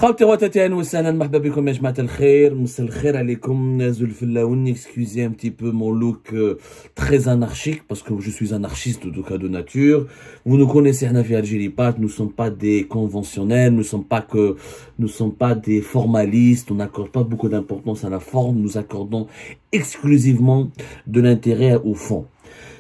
خوتي خواتاتي اهلا وسهلا مرحبا بكم يا جماعه الخير مساء الخير عليكم زول الفلاوني excusez un petit peu mon look très anarchique parce que je suis anarchiste de cas de nature. Vous nous connaissez احنا في Algérie Part, nous sommes pas des conventionnels, nous sommes pas des formalistes, on n'accorde pas beaucoup d'importance à la forme, nous accordons exclusivement de l'intérêt au fond.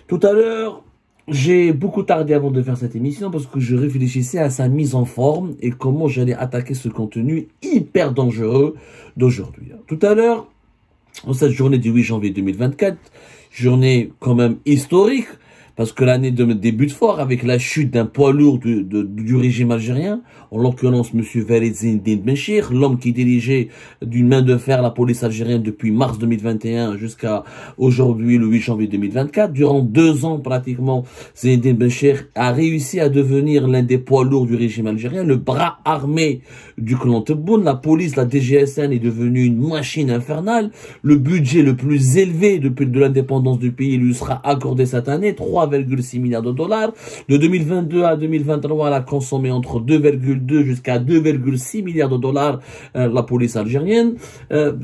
Tout à l'heure, j'ai beaucoup tardé avant de faire cette émission parce que je réfléchissais à sa mise en forme et comment j'allais attaquer ce contenu hyper dangereux d'aujourd'hui. Tout à l'heure, en cette journée du 8 janvier 2024, journée quand même historique, parce que l'année débute fort avec la chute d'un poids lourd du régime algérien, en l'occurrence M. Walid Zinedine Benchir, l'homme qui dirigeait d'une main de fer la police algérienne depuis mars 2021 jusqu'à aujourd'hui, le 8 janvier 2024. Durant 2 ans pratiquement, Zinedine Benchir a réussi à devenir l'un des poids lourds du régime algérien, le bras armé du clan Tebboune. La police, la DGSN est devenue une machine infernale. Le budget le plus élevé depuis de l'indépendance du pays lui sera accordé cette année, 3,6 milliards de dollars. De 2022 à 2023, elle a consommé entre 2,2 jusqu'à 2,6 milliards de dollars la police algérienne.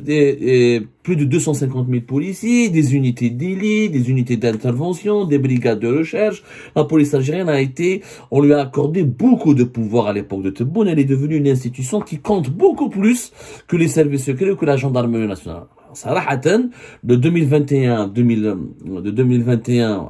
Et plus de 250 000 policiers, des unités d'élite, des unités d'intervention, des brigades de recherche. La police algérienne on lui a accordé beaucoup de pouvoir à l'époque de Tebboune. Elle est devenue une institution qui compte beaucoup plus que les services secrets ou que la gendarmerie nationale. Sarahatan, de 2021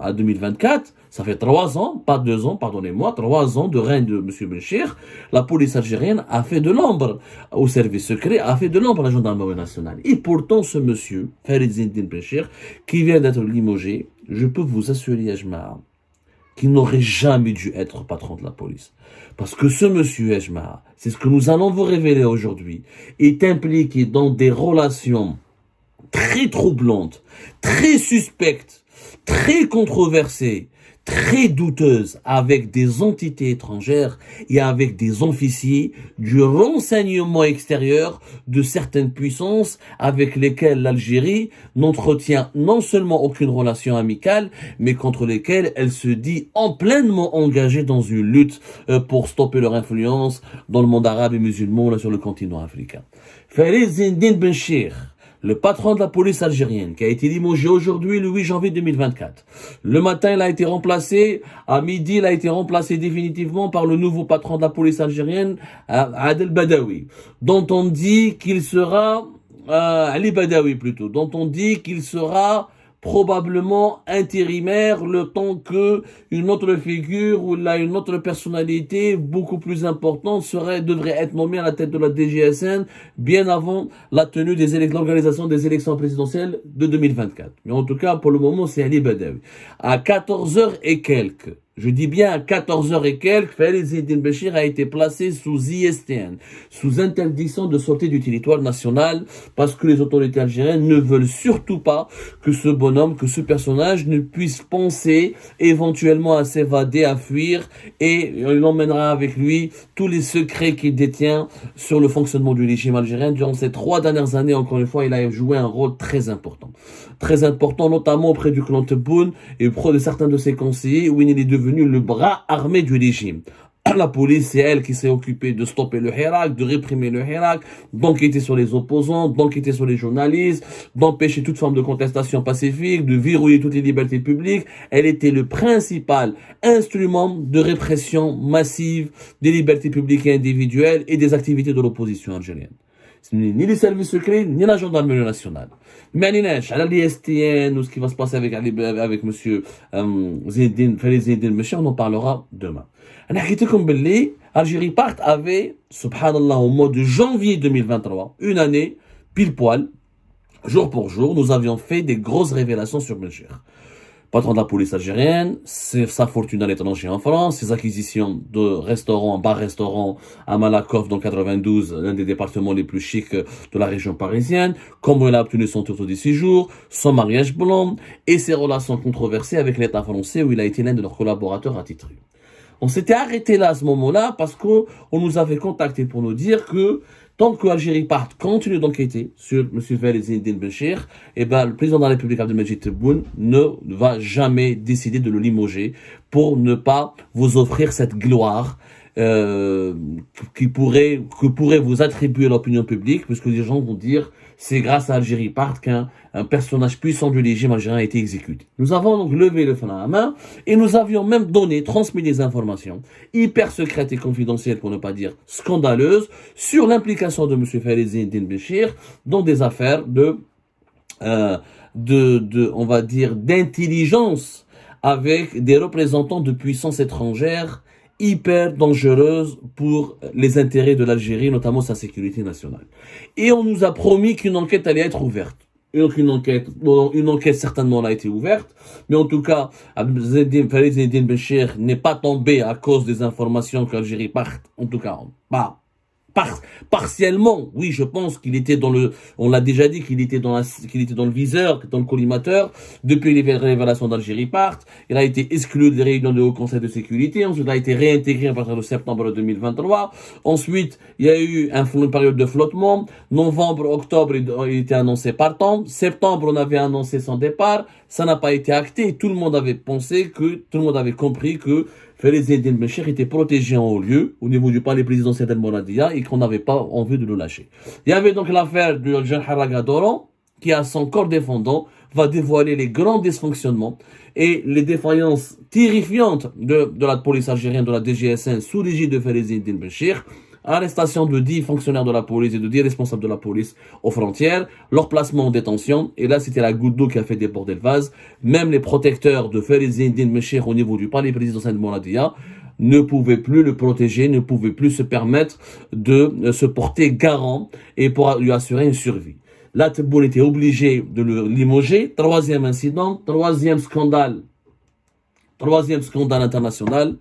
à 2024, ça fait 3 ans, pas 2 ans, pardonnez-moi, 3 ans de règne de M. Benchir. La police algérienne a fait de l'ombre au service secret, a fait de l'ombre à la gendarmerie nationale. Et pourtant, ce monsieur, Walid Zinedine Benchir, qui vient d'être limogé, je peux vous assurer, Ajma, qu'il n'aurait jamais dû être patron de la police. Parce que ce monsieur, Ajma, c'est ce que nous allons vous révéler aujourd'hui, est impliqué dans des relations très troublante, très suspecte, très controversée, très douteuse avec des entités étrangères et avec des officiers du renseignement extérieur de certaines puissances avec lesquelles l'Algérie n'entretient non seulement aucune relation amicale, mais contre lesquelles elle se dit pleinement engagée dans une lutte pour stopper leur influence dans le monde arabe et musulman là sur le continent africain. Walid Zinedine Benchir, le patron de la police algérienne, qui a été limogé aujourd'hui, le 8 janvier 2024. Le matin, il a été remplacé, à midi, il a été remplacé définitivement par le nouveau patron de la police algérienne, Adel Badawi, dont on dit qu'il sera, Ali Badawi plutôt, dont on dit qu'il sera probablement intérimaire le temps que une autre figure ou là une autre personnalité beaucoup plus importante devrait être nommée à la tête de la DGSN bien avant la tenue l'organisation des élections présidentielles de 2024. Mais en tout cas, pour le moment, c'est Ali Badawi. À 14h et quelques, je dis bien à 14h et quelques, Walid Zinedine Benchir a été placé sous ISTN, sous interdiction de sortie du territoire national, parce que les autorités algériennes ne veulent surtout pas que ce bonhomme, que ce personnage ne puisse penser éventuellement à s'évader, à fuir, et il emmènera avec lui tous les secrets qu'il détient sur le fonctionnement du régime algérien. Durant ces 3 dernières années, encore une fois, il a joué un rôle très important. Très important, notamment auprès du clan Tebboune et auprès de certains de ses conseillers, où il est devenu le bras armé du régime. La police, c'est elle qui s'est occupée de stopper le Hirak, de réprimer le Hirak, d'enquêter sur les opposants, d'enquêter sur les journalistes, d'empêcher toute forme de contestation pacifique, de verrouiller toutes les libertés publiques. Elle était le principal instrument de répression massive des libertés publiques et individuelles et des activités de l'opposition algérienne. Ni les services secrets, ni la gendarmerie nationale. Mais à l'ISTN, ou ce qui va se passer avec monsieur Walid Zinedine Benchir, on en parlera demain. Algérie Part avait, subhanallah, au mois de janvier 2023, une année, pile poil, jour pour jour, nous avions fait des grosses révélations sur Benchir. Patron de la police algérienne, sa fortune à l'étranger en France, ses acquisitions de restaurants, bar-restaurants à Malakoff dans 92, l'un des départements les plus chics de la région parisienne, comment il a obtenu son titre de séjour, son mariage blanc et ses relations controversées avec l'État français où il a été l'un de leurs collaborateurs attitrés. On s'était arrêté là à ce moment-là parce qu'on nous avait contacté pour nous dire que tant que Algérie Part continue d'enquêter sur M. Walid Zinedine Benchir, le président de la République Abdelmadjid Tebboune ne va jamais décider de le limoger pour ne pas vous offrir cette gloire euh, que pourrait vous attribuer l'opinion publique, puisque les gens vont dire c'est grâce à Algérie Part qu'un personnage puissant du régime algérien a été exécuté. Nous avons donc levé le frein à main et nous avions même transmis des informations hyper secrètes et confidentielles, pour ne pas dire scandaleuses, sur l'implication de M. Farid Zine Béchir dans des affaires on va dire, d'intelligence avec des représentants de puissances étrangères hyper dangereuse pour les intérêts de l'Algérie, notamment sa sécurité nationale. Et on nous a promis qu'une enquête allait être ouverte. Et donc une enquête certainement a été ouverte, mais en tout cas, Farid Zine Béchir n'est pas tombé à cause des informations qu'Algérie Part, en tout cas, pas partiellement, oui, je pense qu'il était on l'a déjà dit, qu'il était dans le viseur, dans le collimateur, depuis les révélations d'Algérie Part. Il a été exclu des réunions du Haut Conseil de sécurité. Ensuite, il a été réintégré à partir de septembre 2023. Ensuite, il y a eu une période de flottement. Novembre, octobre, il était annoncé partant. Septembre, on avait annoncé son départ. Ça n'a pas été acté. Tout le monde avait compris que Farid Zine Béchir était protégé en haut lieu, au niveau du palais présidentiel d'El Mouradia, et qu'on n'avait pas envie de le lâcher. Il y avait donc l'affaire du jeune Haraga Doran, qui à son corps défendant va dévoiler les grands dysfonctionnements et les défaillances terrifiantes de la police algérienne, de la DGSN, sous l'égide de Farid Zine Béchir. Arrestation de 10 fonctionnaires de la police et de 10 responsables de la police aux frontières, leur placement en détention, et là c'était la goutte d'eau qui a fait déborder le vase. Même les protecteurs de Farid Zine Béchir au niveau du palais présidentiel de Mouradia ne pouvaient plus le protéger, ne pouvaient plus se permettre de se porter garant et pour lui assurer une survie. Là, Tebboune était obligé de le limoger. Troisième incident, troisième scandale international,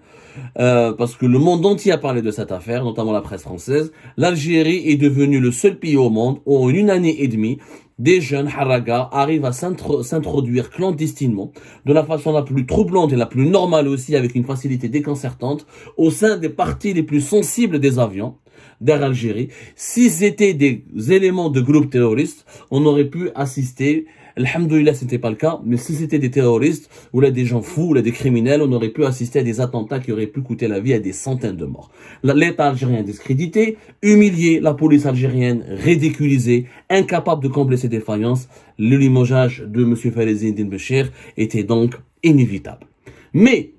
parce que le monde entier a parlé de cette affaire, notamment la presse française. L'Algérie est devenue le seul pays au monde où en une année et demie, des jeunes Haraga arrivent à s'introduire clandestinement, de la façon la plus troublante et la plus normale aussi, avec une facilité déconcertante, au sein des parties les plus sensibles des avions d'Air Algérie. Si c'était des éléments de groupes terroristes, on aurait pu assister. Alhamdoulilah, c'était pas le cas, mais si c'était des terroristes, ou là des gens fous, ou là des criminels, on aurait pu assister à des attentats qui auraient pu coûter la vie à des centaines de morts. L'État algérien discrédité, humilié, la police algérienne ridiculisée, incapable de combler ses défaillances, le limogeage de M. Farid Zine Béchir était donc inévitable. Mais,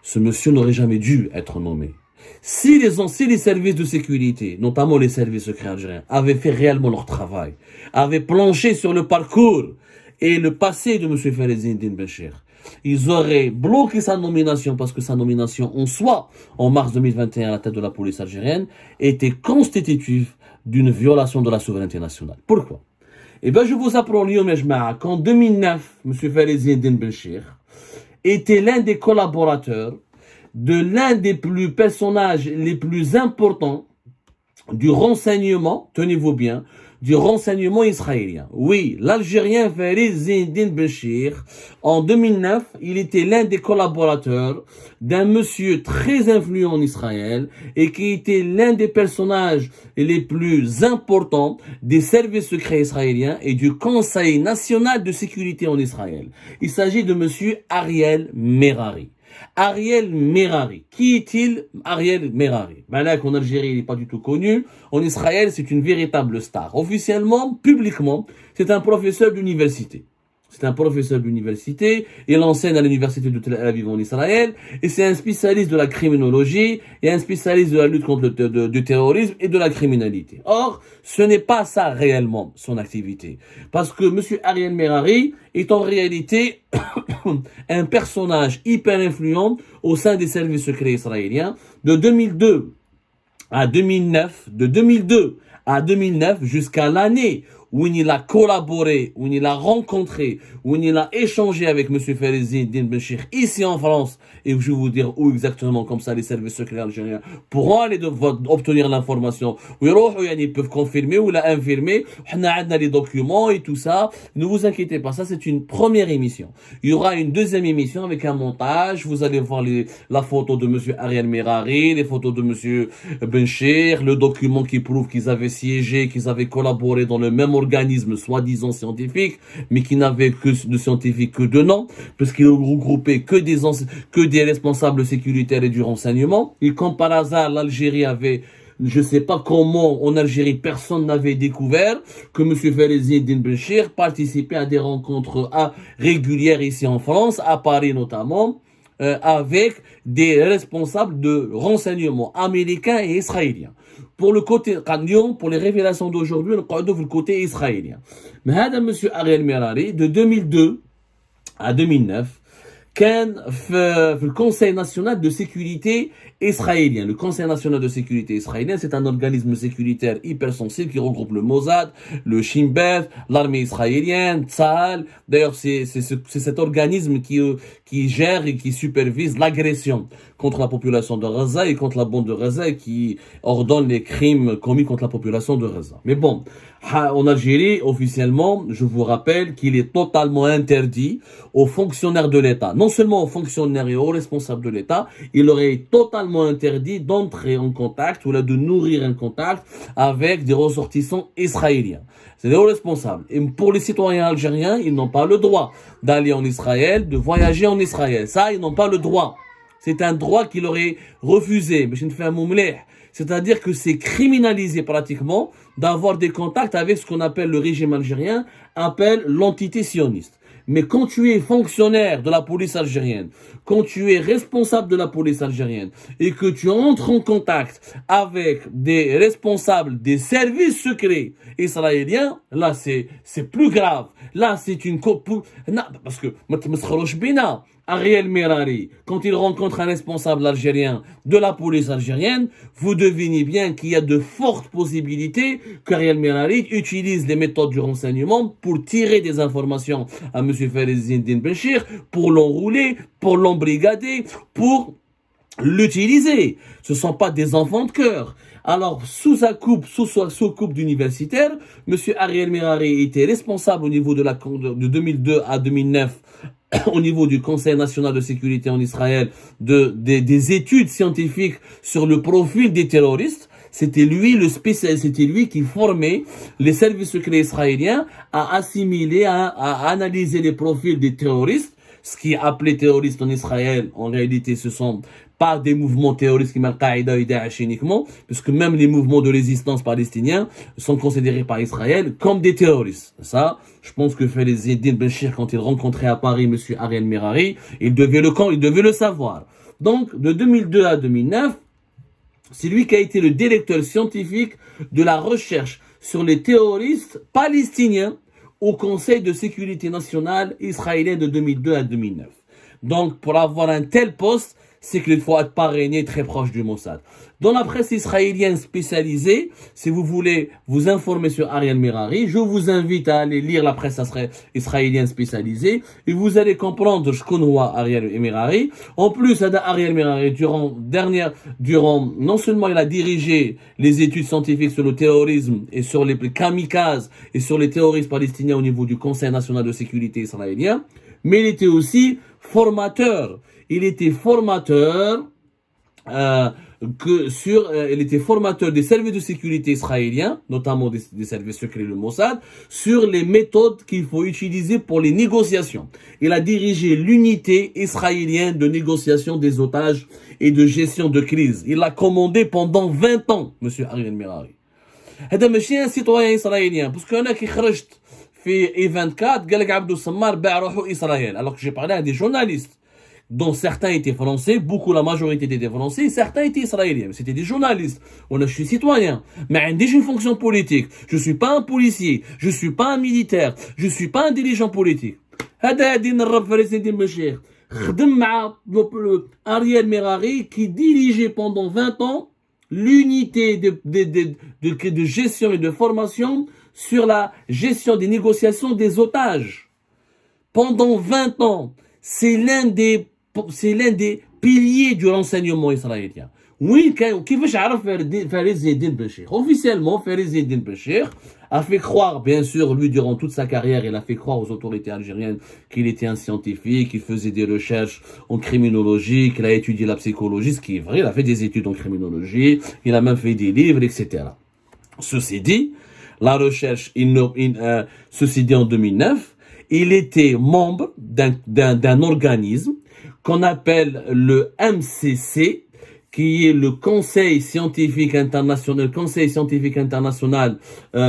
ce monsieur n'aurait jamais dû être nommé. Si les services de sécurité, notamment les services secrets algériens, avaient fait réellement leur travail, avaient planché sur le parcours et le passé de M. Farid Zine Béchir, ils auraient bloqué sa nomination parce que sa nomination en soi, en mars 2021 à la tête de la police algérienne, était constitutive d'une violation de la souveraineté nationale. Pourquoi? Eh bien, je vous apprends, qu'en 2009, M. Farid Zine Béchir était l'un des collaborateurs de l'un des personnages les plus importants du renseignement, tenez-vous bien, du renseignement israélien. Oui, l'Algérien Farid Zine Béchir, en 2009, il était l'un des collaborateurs d'un monsieur très influent en Israël et qui était l'un des personnages les plus importants des services secrets israéliens et du Conseil national de sécurité en Israël. Il s'agit de monsieur Ariel Merari. Ariel Merari. Qui est-il, Ariel Merari? Ben là, qu'en Algérie, il n'est pas du tout connu. En Israël, c'est une véritable star. Officiellement, publiquement, c'est un professeur d'université. Il enseigne à l'université de Tel Aviv en Israël, et c'est un spécialiste de la criminologie, et un spécialiste de la lutte contre du terrorisme et de la criminalité. Or, ce n'est pas ça réellement, son activité. Parce que monsieur Ariel Merari est en réalité un personnage hyper influent au sein des services secrets israéliens de 2002 à 2009, de 2002 à 2009 jusqu'à l'année où il a collaboré, où il a rencontré, où il a échangé avec M. Farid Zine Béchir ici en France, et je vais vous dire où exactement, comme ça les services secrets algériens pourront aller obtenir l'information. Ils peuvent confirmer ou la infirmer. On a les documents et tout ça. Ne vous inquiétez pas, ça c'est une première émission. Il y aura une deuxième émission avec un montage. Vous allez voir la photo de M. Ariel Merari, les photos de M. Béchir, le document qui prouve qu'ils avaient siégé, qu'ils avaient collaboré dans le même organisme soi-disant scientifique, mais qui n'avait que de scientifique que de nom, puisqu'il regroupait que des responsables sécuritaires et du renseignement. Et comme par hasard, l'Algérie avait, je sais pas comment, en Algérie, personne n'avait découvert que M. Fariz Eddine Benchir participait à des rencontres régulières ici en France, à Paris notamment, avec des responsables de renseignement américains et israéliens. Pour le côté Lyon, pour les révélations d'aujourd'hui, on parle du côté israélien. Mais M. Ariel Merari, de 2002 à 2009, كان في le Conseil national de sécurité israélien. Le Conseil national de sécurité israélien, c'est un organisme sécuritaire hypersensible qui regroupe le Mossad, le Shin Bet, l'armée israélienne, Tzahal. D'ailleurs, c'est cet organisme qui gère et qui supervise l'agression contre la population de Gaza et contre la bande de Gaza et qui ordonne les crimes commis contre la population de Gaza. Mais bon, en Algérie, officiellement, je vous rappelle qu'il est totalement interdit aux fonctionnaires de l'État, non seulement aux fonctionnaires et aux responsables de l'État, il leur est totalement interdit d'entrer en contact ou là de nourrir un contact avec des ressortissants israéliens. C'est des responsables. Et pour les citoyens algériens, ils n'ont pas le droit d'aller en Israël, de voyager en Israël. Ça, ils n'ont pas le droit. C'est un droit qui leur est refusé. C'est-à-dire que c'est criminalisé pratiquement d'avoir des contacts avec ce qu'on appelle le régime algérien, appelle l'entité sioniste. Mais quand tu es fonctionnaire de la police algérienne, quand tu es responsable de la police algérienne et que tu entres en contact avec des responsables des services secrets israéliens, là c'est plus grave. Là c'est une parce que Ariel Merari, quand il rencontre un responsable algérien de la police algérienne, vous devinez bien qu'il y a de fortes possibilités qu'Ariel Merari utilise les méthodes du renseignement pour tirer des informations à M. Fariz Eddine Benchir, pour l'enrouler, pour l'embrigader, pour l'utiliser. Ce ne sont pas des enfants de cœur. Alors, sous coupe d'universitaire, M. Ariel Merari était responsable au niveau de 2002 à 2009 au niveau du Conseil national de sécurité en Israël des études scientifiques sur le profil des terroristes. C'était lui le spécialiste, c'était lui qui formait les services secrets israéliens à assimiler, à analyser les profils des terroristes. Ce qui est appelé terroriste en Israël, en réalité, ce sont pas des mouvements terroristes comme Al-Qaïda et Daesh uniquement, puisque même les mouvements de résistance palestiniens sont considérés par Israël comme des terroristes. Ça, je pense que Fariz Eddine Benchir, quand il rencontrait à Paris M. Ariel Merari, il devait le savoir. Donc, de 2002 à 2009, c'est lui qui a été le directeur scientifique de la recherche sur les terroristes palestiniens au Conseil de sécurité nationale israélien de 2002 à 2009. Donc, pour avoir un tel poste, c'est qu'il faut être parrainé très proche du Mossad. Dans la presse israélienne spécialisée, si vous voulez vous informer sur Ariel Merari, je vous invite à aller lire la presse israélienne spécialisée et vous allez comprendre ce qu'on voit Ariel Merari. En plus, Ariel Merari, durant, non seulement il a dirigé les études scientifiques sur le terrorisme et sur les kamikazes et sur les terroristes palestiniens au niveau du Conseil national de sécurité israélien, mais il était aussi formateur. Il était formateur il était formateur des services de sécurité israéliens, notamment des services secrets le Mossad, sur les méthodes qu'il faut utiliser pour les négociations. Il a dirigé l'unité israélienne de négociation des otages et de gestion de crise. Il l'a commandé pendant 20 ans, M. Ariel Merari. هذا ماشي un citoyen israélien, parce qu'أنا كي خرجت في E24 قال لك عبدو السمار باع روحو إسرائيل, alors que j'ai parlé à des journalistes dont certains étaient français, la majorité étaient français, certains étaient israéliens. Mais c'était des journalistes. Je suis citoyen. Mais j'ai une fonction politique. Je suis pas un policier. Je suis pas un militaire. Je suis pas un dirigeant politique. Ariel Merari qui dirigeait pendant 20 ans l'unité de gestion et de formation sur la gestion des négociations des otages. Pendant 20 ans. C'est l'un des piliers du renseignement israélien. Oui, كيفاش عرف Fariz Eddine Benchir? Officiellement, Fariz Eddine Benchir a fait croire, bien sûr, lui, durant toute sa carrière, il a fait croire aux autorités algériennes qu'il était un scientifique, qu'il faisait des recherches en criminologie, qu'il a étudié la psychologie, ce qui est vrai, il a fait des études en criminologie, il a même fait des livres, etc. Ceci dit, la recherche, ceci dit en 2009, il était membre d'un organisme qu'on appelle le MCC, qui est le Conseil scientifique international,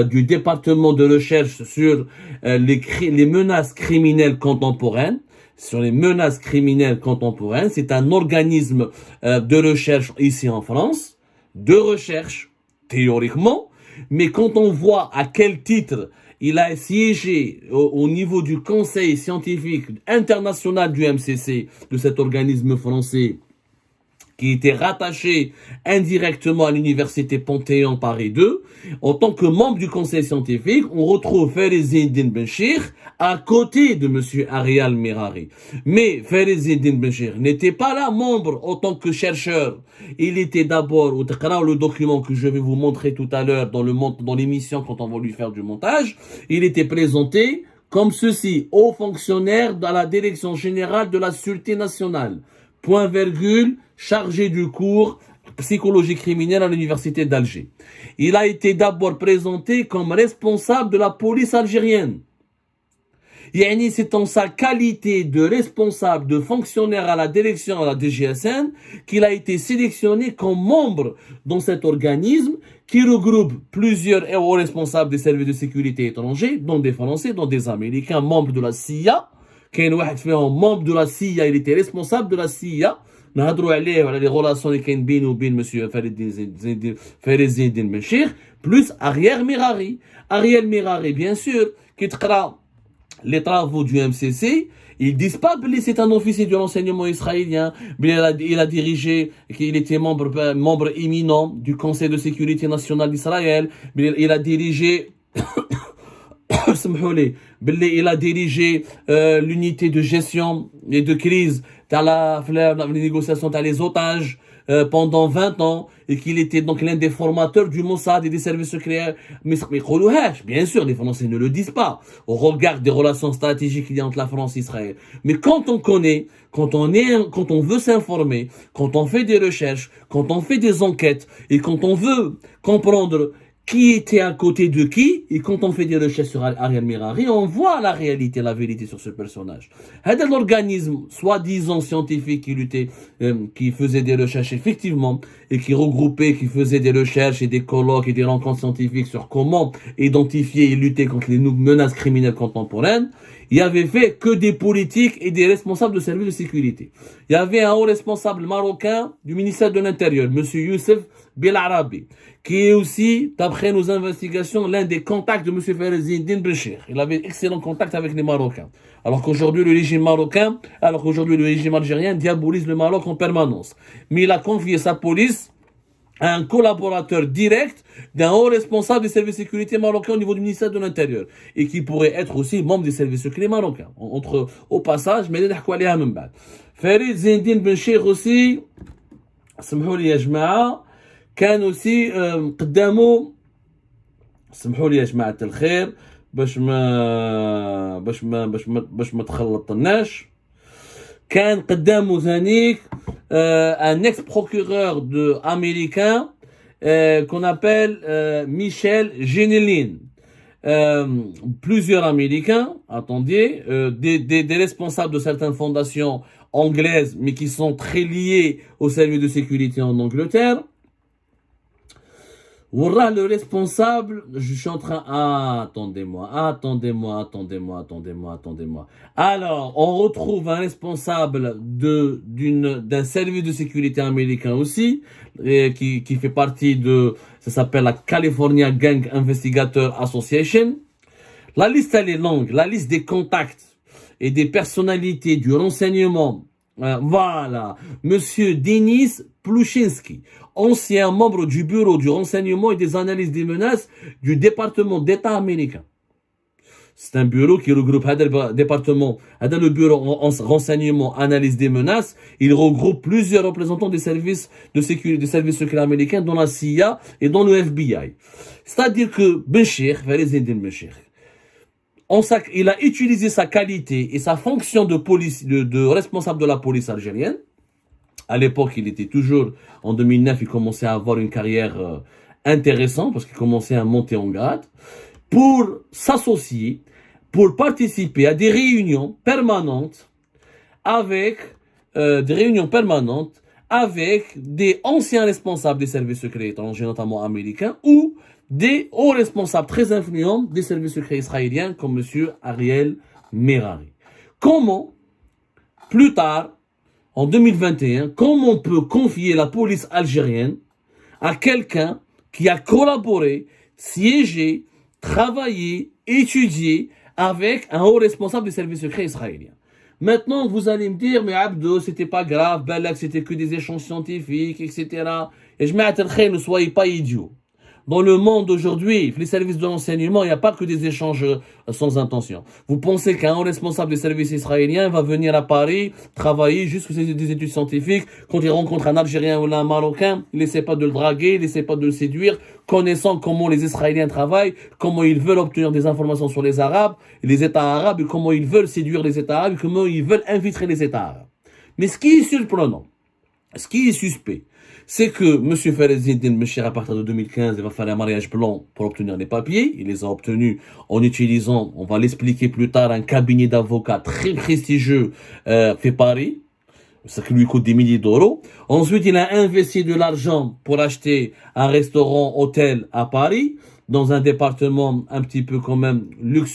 du département de recherche sur les menaces criminelles contemporaines. Sur les menaces criminelles contemporaines, c'est un organisme de recherche ici en France, de recherche théoriquement, mais quand on voit à quel titre il a siégé au niveau du Conseil scientifique international du MCC, de cet organisme français, qui était rattaché indirectement à l'université Panthéon Paris 2, en tant que membre du conseil scientifique, on retrouve Farizeddine Benchir à côté de monsieur Ariel Mirari. Mais Farizeddine Benchir n'était pas là membre en tant que chercheur. Il était d'abord, le document que je vais vous montrer tout à l'heure dans l'émission quand on va lui faire du montage, il était présenté comme ceci, haut fonctionnaire dans la direction générale de la Sûreté nationale. Point virgule, chargé du cours psychologie criminelle à l'université d'Alger. Il a été d'abord présenté comme responsable de la police algérienne. Yani, c'est en sa qualité de responsable, de fonctionnaire à la direction à la DGSN qu'il a été sélectionné comme membre dans cet organisme qui regroupe plusieurs hauts responsables des services de sécurité étrangers, dont des Français, dont des Américains, membres de la CIA. كاين واحد فيهم membre de la CIA, il était responsable de la CIA. نهضروا عليه وعلى les relations اللي كاين بينه وبين monsieur Farizeddine Benchir, plus Ariel Mirari. Ariel Mirari, bien sûr, qui تقرا les travaux du MCC, ils disent pas que c'est un officier de renseignement israélien, il a dirigé, qu'il était membre éminent du Conseil de sécurité nationale d'Israël, il a dirigé il a dirigé l'unité de gestion et de crise dans les négociations dans les otages pendant 20 ans et qu'il était donc l'un des formateurs du Mossad et des services secrets. Mais bien sûr, les Français ne le disent pas au regard des relations stratégiques qu'il y a entre la France et Israël. Mais quand on connaît, quand on veut s'informer, quand on fait des recherches, quand on fait des enquêtes et quand on veut comprendre qui était à côté de qui, et quand on fait des recherches sur Ariel Mirari, on voit la réalité, la vérité sur ce personnage. C'est l'organisme, soi-disant scientifique, qui faisait des recherches effectivement, et qui regroupait, qui faisait des recherches et des colloques et des rencontres scientifiques sur comment identifier et lutter contre les menaces criminelles contemporaines. Il y avait fait que des politiques et des responsables de services de sécurité. Il y avait un haut responsable marocain du ministère de l'Intérieur, monsieur Youssef Belarabi, qui est aussi, d'après nos investigations, l'un des contacts de monsieur Farizeddine Benchir. Il avait excellent contact avec les Marocains. Alors qu'aujourd'hui, le régime algérien diabolise le Maroc en permanence. Mais il a confié sa police à un collaborateur direct d'un haut responsable des services de sécurité marocains au niveau du ministère de l'Intérieur et qui pourrait être aussi membre des services secrets marocains. Au passage, mais نحكوا عليها من بعد. Farizeddine Benchir aussi, سمحوا لي يا جماعة، كان aussi قدامه، سمحوا لي يا جماعة الخير باش ما تخلطناش. كان قدامه ذلك un ex-procureur américain qu'on appelle Michel Genelin. Plusieurs Américains, attendez, des responsables de certaines fondations anglaises, mais qui sont très liées au service de sécurité en Angleterre. Voilà le responsable, je suis en train, attendez-moi. Alors, on retrouve un responsable d'un service de sécurité américain aussi, qui fait partie ça s'appelle la California Gang Investigator Association. La liste, elle est longue, la liste des contacts et des personnalités du renseignement. Voilà, monsieur Denis Plushinsky, ancien membre du bureau du renseignement et des analyses des menaces du département d'État américain. C'est un bureau qui regroupe le bureau renseignement, analyse des menaces. Il regroupe plusieurs représentants des services de sécurité, des services secrets américains, dont la CIA et dont le FBI. C'est-à-dire que Farizeddine Benchir, il a utilisé sa qualité et sa fonction de responsable de la police algérienne. À l'époque, il était toujours, en 2009, il commençait à avoir une carrière intéressant parce qu'il commençait à monter en grade, pour s'associer, pour participer à des réunions permanentes avec des anciens responsables des services secrets étrangers, notamment américains, ou des hauts responsables très influents des services secrets israéliens, comme M. Ariel Merari. Comment, plus tard, en 2021, comment on peut confier la police algérienne à quelqu'un qui a collaboré, siégé, travaillé, étudié avec un haut responsable des services secrets israéliens? Maintenant, vous allez me dire, mais Abdo, c'était pas grave, Balak, c'était que des échanges scientifiques, etc. Et je m'attends, ne soyez pas idiots. Dans le monde d'aujourd'hui, les services de renseignement, il n'y a pas que des échanges sans intention. Vous pensez qu'un responsable des services israéliens va venir à Paris, travailler juste sur des études scientifiques, quand il rencontre un Algérien ou un Marocain, il n'essaie pas de le draguer, il n'essaie pas de le séduire, connaissant comment les Israéliens travaillent, comment ils veulent obtenir des informations sur les Arabes, les États arabes, et comment ils veulent séduire les États arabes, et comment ils veulent infiltrer les États arabes. Mais ce qui est surprenant, ce qui est suspect, c'est que M. Farezdine Mechir, à partir de 2015, il va faire un mariage blanc pour obtenir les papiers. Il les a obtenus en utilisant, on va l'expliquer plus tard, un cabinet d'avocats très prestigieux fait Paris. Ça qui lui coûte des milliers d'euros. Ensuite, il a investi de l'argent pour acheter un restaurant-hôtel à Paris, dans un département un petit peu quand même luxueux.